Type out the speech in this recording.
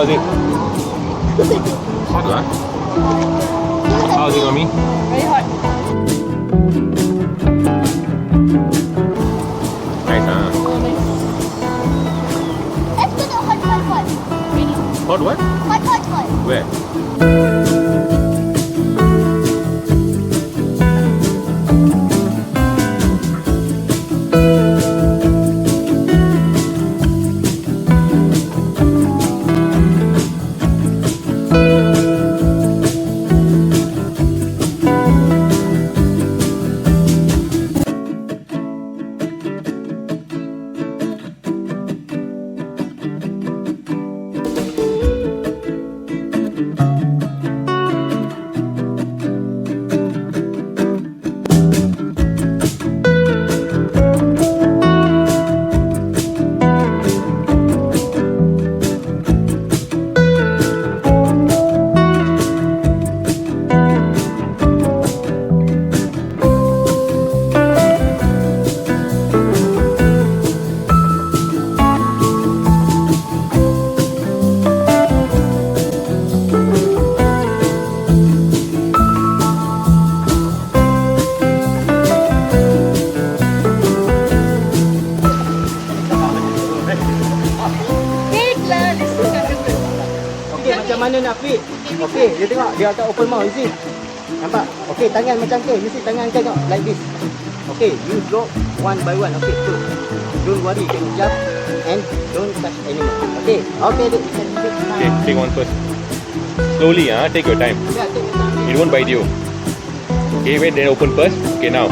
How's it? Hot, huh? How's it, mommy? Very hot. Nice, huh? Let's go to hot. Really? Hot what? Hot. Where? Okey, macam mana nak fit? Okey, dia tengok dia akan open mouth, you see. Nampak? Okey, tangan macam tu. You see tangan tengok like this. Okey, you drop one by one. Okey, so don't worry, you can jump and don't touch anymore. Okey, okay, you can take Okay, take one first. Slowly, take your time. Yeah, take your time. It won't bite you. Okay, wait, then open first. Okay, now.